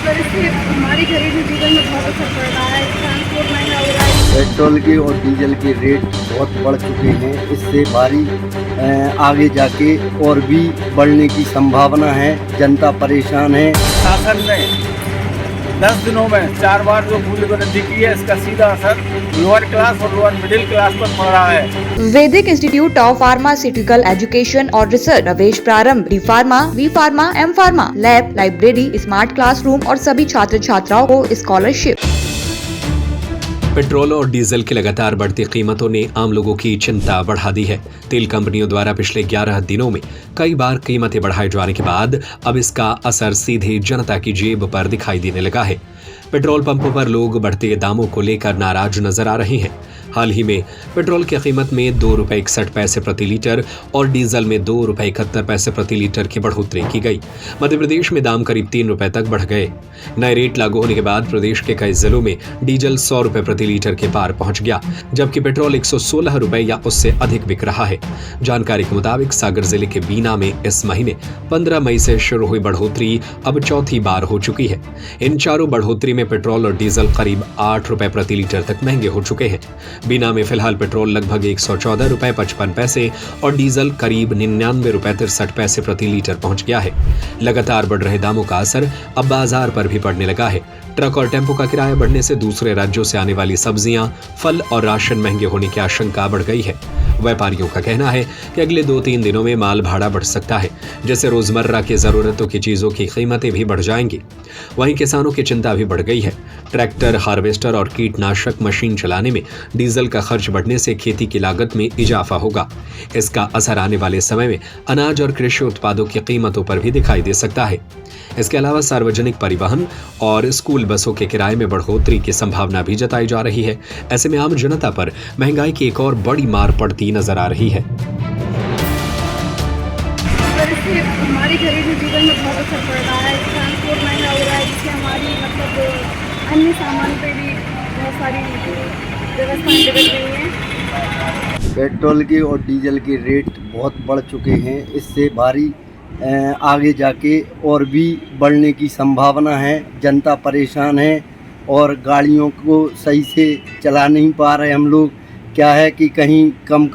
पर इससे हमारी घरेलू जीवन में बहुत असर पड़ रहा है। ट्रांसपोर्ट महंगा हो रहा है। पेट्रोल के और डीजल के रेट बहुत बढ़ चुके हैं। इससे भारी आगे जाके और भी बढ़ने की संभावना है। जनता परेशान है। शासन ने 10 दिनों में 4 बार जो मूल्य वृद्धि की है, इसका सीधा असर लोअर क्लास और लोअर मिडिल क्लास पर पड़ रहा है। वैदिक इंस्टीट्यूट ऑफ फार्मास्यूटिकल एजुकेशन और रिसर्च प्रवेश प्रारंभ D pharma, B pharma, M pharma, lab, library, smart classroom और सभी छात्र छात्राओं को स्कॉलरशिप। पेट्रोल और डीजल की लगातार बढ़ती कीमतों ने आम लोगों की चिंता बढ़ा दी है। तेल कंपनियों द्वारा पिछले 11 दिनों में कई बार कीमतें बढ़ाए जाने के बाद अब इसका असर सीधे जनता की जेब पर दिखाई देने लगा है। पेट्रोल पंपों पर लोग बढ़ते दामों को लेकर नाराज नजर आ रहे हैं। हाल ही में पेट्रोल की कीमत में 2 रुपए 61 पैसे प्रति लीटर और डीजल में 2 रुपए 71 पैसे प्रति लीटर की बढ़ोतरी की गई। मध्य प्रदेश में दाम करीब 3 रुपए तक बढ़ गए। नए रेट लागू होने के बाद प्रदेश के कई जिलों में डीजल 100 रुपए प्रति लीटर के पार पहुंच गया, जबकि पेट्रोल 116 रुपए या उससे अधिक बिक रहा है। जानकारी के मुताबिक सागर जिले के बीना में इस महीने 15 मई से शुरू हुई बढ़ोतरी अब चौथी बार हो चुकी है। इन चारों बढ़ोतरी में पेट्रोल और डीजल करीब 8 रुपए प्रति लीटर तक महंगे हो चुके हैं। बीना में फिलहाल पेट्रोल लगभग 114 रुपए 55 पैसे और डीजल करीब 99 रुपए 63 पैसे प्रति लीटर पहुंच गया है। लगातार बढ़ रहे दामों का असर अब बाजार पर भी पड़ने लगा है। ट्रक और टेम्पो का किराया बढ़ने से दूसरे राज्यों से आने वाली सब्जियां, फल और राशन महंगे होने की आशंका बढ़ गई है। व्यापारियों का कहना है कि अगले 2-3 दिनों में माल भाड़ा बढ़ सकता है, जैसे रोजमर्रा की जरूरतों की चीजों की कीमतें भी बढ़ जाएंगी। वहीं किसानों की चिंता भी बढ़ गई है। ट्रैक्टर, हार्वेस्टर और कीटनाशक मशीन चलाने में डीजल का खर्च बढ़ने से खेती की लागत में इजाफा होगा। इसका असर आने वाले समय में अनाज और कृषि उत्पादों की कीमतों पर भी दिखाई दे सकता है। इसके अलावा सार्वजनिक परिवहन और स्कूल बसों के किराए में बढ़ोतरी की संभावना भी जताई जा रही है। ऐसे में आम जनता पर महंगाई की एक और बड़ी मार पड़ती नजर आ रही है। पर इससे हमारी घरेलू जीवन में बहुत असर पड़ रहा है। ट्रांसपोर्ट महंगा हो रहा है, जिससे हमारी अन्य सामान पे भी बहुत सारी व्यवस्थाएं बिगड़ गई हैं। पेट्रोल के और डीजल के रेट बहुत बढ़ चुके हैं। इससे भारी आगे जाके और भी बढ़ने की संभावना है। जनता परेशान है और गाड़ियों को सही से चला नहीं पा रहे हम लोग। क्या है कि कहीं कम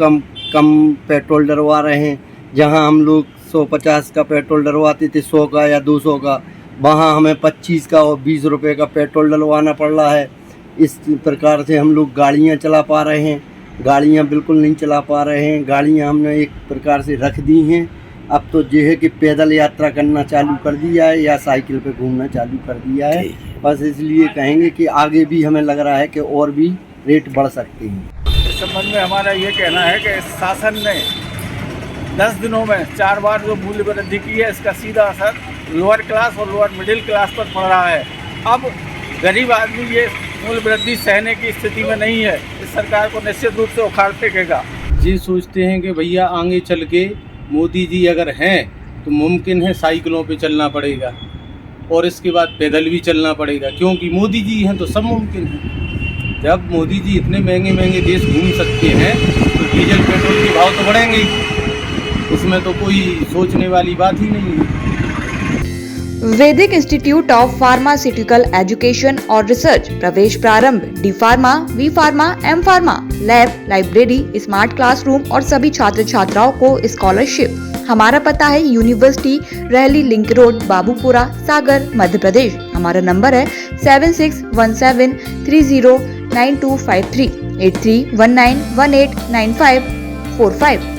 पेट्रोल डलवा रहे हैं। जहां हम लोग 150 का पेट्रोल डलवाते थे, 100 का या 200 का, वहां हमें 25 का और 20 रुपए का पेट्रोल डलवाना पड़ रहा है। इस प्रकार से हम लोग गाड़ियां चला पा रहे हैं। गाड़ियां बिल्कुल नहीं चला पा रहे हैं। गाड़ियां हमने एक प्रकार से रख दी हैं। अब तो ये है कि पैदल यात्रा करना चालू कर दिया है या साइकिल पे घूमना चालू कर दिया है। बस इसलिए कहेंगे कि आगे भी हमें लग रहा है कि और भी रेट बढ़ सकते हैं। इस संबंध में हमारा ये कहना है कि शासन ने 10 दिनों में 4 बार जो मूल्य वृद्धि की है, इसका सीधा असर लोअर क्लास और लोअर मिडिल क्लास पर पड़ रहा है। अब गरीब आदमी ये मूल्य वृद्धि सहने की स्थिति में नहीं है। इस सरकार को निश्चित रूप से उखाड़ फेंकेगा। जी सोचते हैं कि भैया आगे चल के मोदी जी अगर हैं तो मुमकिन है साइकिलों पे चलना पड़ेगा और इसके बाद पैदल भी चलना पड़ेगा, क्योंकि मोदी जी हैं तो सब मुमकिन है। जब मोदी जी इतने महंगे महंगे देश घूम सकते हैं तो डीजल पेट्रोल के भाव तो बढ़ेंगे ही। इसमें तो कोई सोचने वाली बात ही नहीं है। वैदिक इंस्टीट्यूट ऑफ फार्मास्यूटिकल एजुकेशन और रिसर्च प्रवेश प्रारंभ D pharma, B pharma, M pharma, lab, library, smart classroom और सभी छात्र छात्राओं को स्कॉलरशिप। हमारा पता है यूनिवर्सिटी रहली लिंक रोड, बाबूपुरा, सागर, मध्य प्रदेश। हमारा नंबर है 7617309253 8319189545।